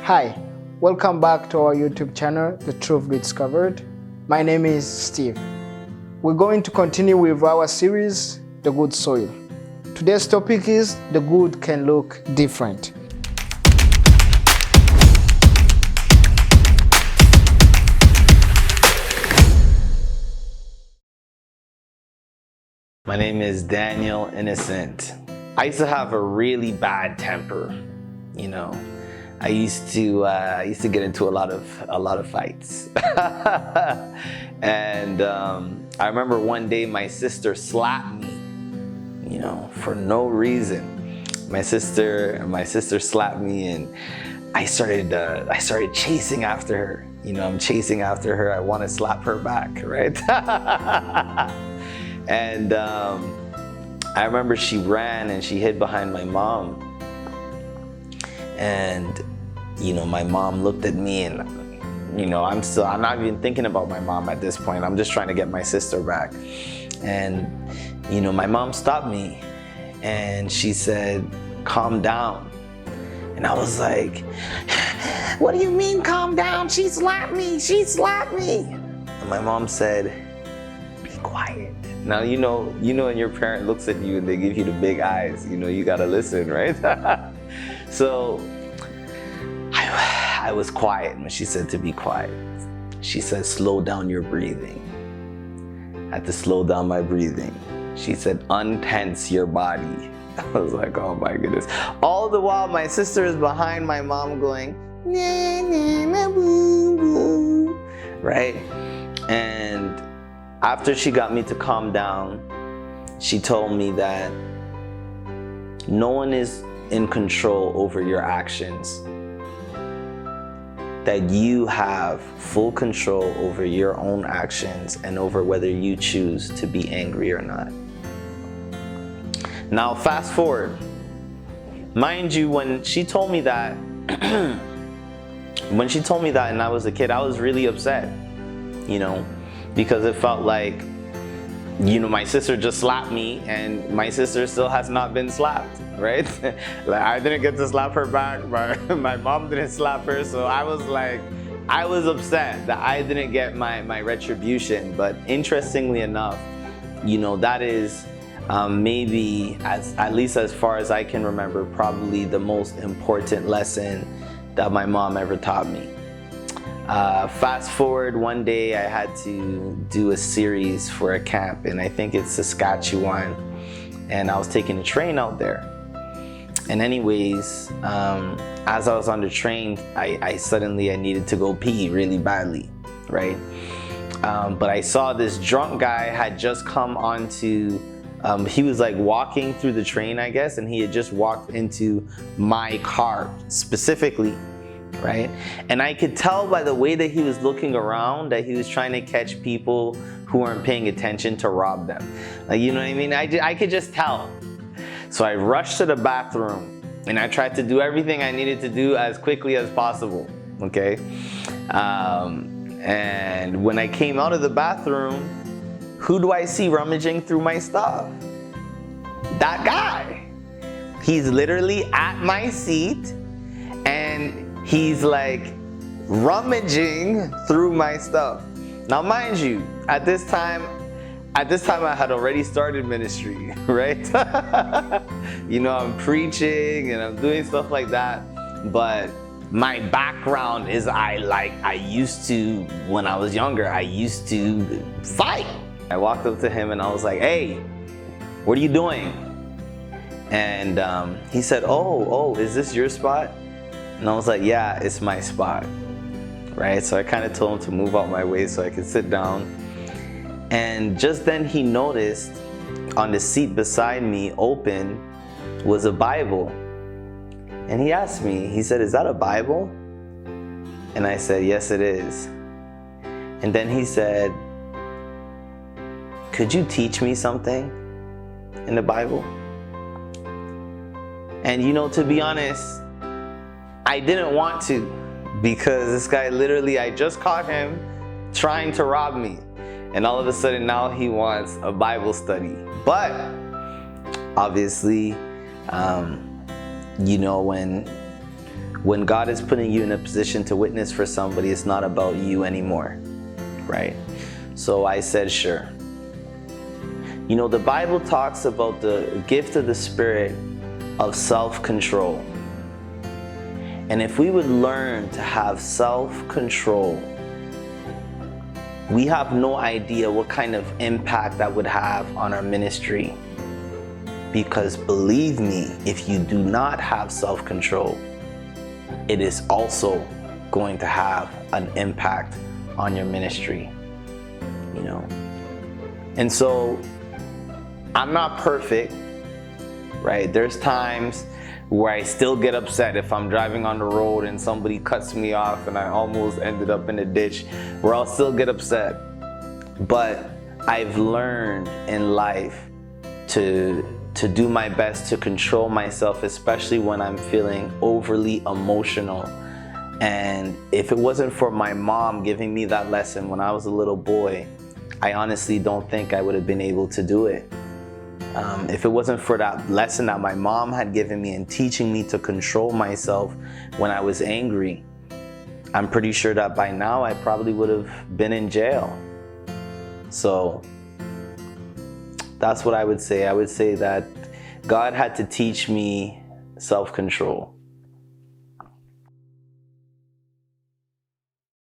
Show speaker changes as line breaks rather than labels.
Hi, welcome back to our YouTube channel, The Truth Be Discovered. My name is Steve. We're going to continue with our series, The Good Soil. Today's topic is, the good can look different.
My name is Daniel Innocent. I used to have a really bad temper, you know. I used to get into a lot of fights. And I remember one day my sister slapped me, you know, for no reason. My sister slapped me, and I started chasing after her. You know, I'm chasing after her. I want to slap her back, right? And I remember she ran and she hid behind my mom. And, you know, my mom looked at me, and, you know, I'm not even thinking about my mom at this point. I'm just trying to get my sister back. And, you know, my mom stopped me and she said, "Calm down." And I was like, "What do you mean calm down? She slapped me, she slapped me." And my mom said, "Be quiet." Now, you know when your parent looks at you and they give you the big eyes, you know, you gotta listen, right? So I was quiet when she said to be quiet. She said, "Slow down your breathing." I had to slow down my breathing. She said, "Untense your body." I was like, oh my goodness. All the while my sister is behind my mom going, "Na, na, na, boo, boo," right? And after she got me to calm down, she told me that no one is in control over your actions, that you have full control over your own actions and over whether you choose to be angry or not. Now, fast forward. Mind you, when she told me that, and I was a kid, I was really upset, you know, because it felt like, you know, my sister just slapped me and my sister still has not been slapped, right? Like, I didn't get to slap her back, but my mom didn't slap her. So I was upset that I didn't get my retribution. But interestingly enough, you know, that is maybe, at least as far as I can remember, probably the most important lesson that my mom ever taught me. Fast forward, one day I had to do a series for a camp, and I think it's Saskatchewan, and I was taking a train out there. And anyways, as I was on the train, I suddenly needed to go pee really badly, right? But I saw this drunk guy had just come onto, he was like walking through the train, I guess, and he had just walked into my car specifically, right? And I could tell by the way that he was looking around that he was trying to catch people who weren't paying attention to rob them. Like, you know what I mean? I could just tell. So I rushed to the bathroom and I tried to do everything I needed to do as quickly as possible, okay? And when I came out of the bathroom, who do I see rummaging through my stuff? That guy. He's literally at my seat and he's like rummaging through my stuff. Now, mind you, at this time I had already started ministry, right? You know, I'm preaching and I'm doing stuff like that. But my background is I used to, when I was younger, I used to fight. I walked up to him and I was like, "Hey, what are you doing?" And he said, oh, is this your spot? And I was like, "Yeah, it's my spot," right? So I kind of told him to move out my way so I could sit down. And just then he noticed on the seat beside me, open, was a Bible. And he asked me, he said, "Is that a Bible?" And I said, "Yes, it is." And then he said, "Could you teach me something in the Bible?" And, you know, to be honest, I didn't want to, because this guy literally, I just caught him trying to rob me. And all of a sudden now he wants a Bible study. But obviously, you know, when When God is putting you in a position to witness for somebody, it's not about you anymore, right? So I said, sure. You know, the Bible talks about the gift of the Spirit of self-control. And if we would learn to have self-control, we have no idea what kind of impact that would have on our ministry. Because believe me, if you do not have self-control, it is also going to have an impact on your ministry, you know. And so I'm not perfect, right? There's times where I still get upset if I'm driving on the road and somebody cuts me off and I almost ended up in a ditch, where I'll still get upset. But I've learned in life to do my best to control myself, especially when I'm feeling overly emotional. And if it wasn't for my mom giving me that lesson when I was a little boy, I honestly don't think I would have been able to do it. If it wasn't for that lesson that my mom had given me and teaching me to control myself when I was angry, I'm pretty sure that by now I probably would have been in jail. So that's what I would say. I would say that God had to teach me self-control.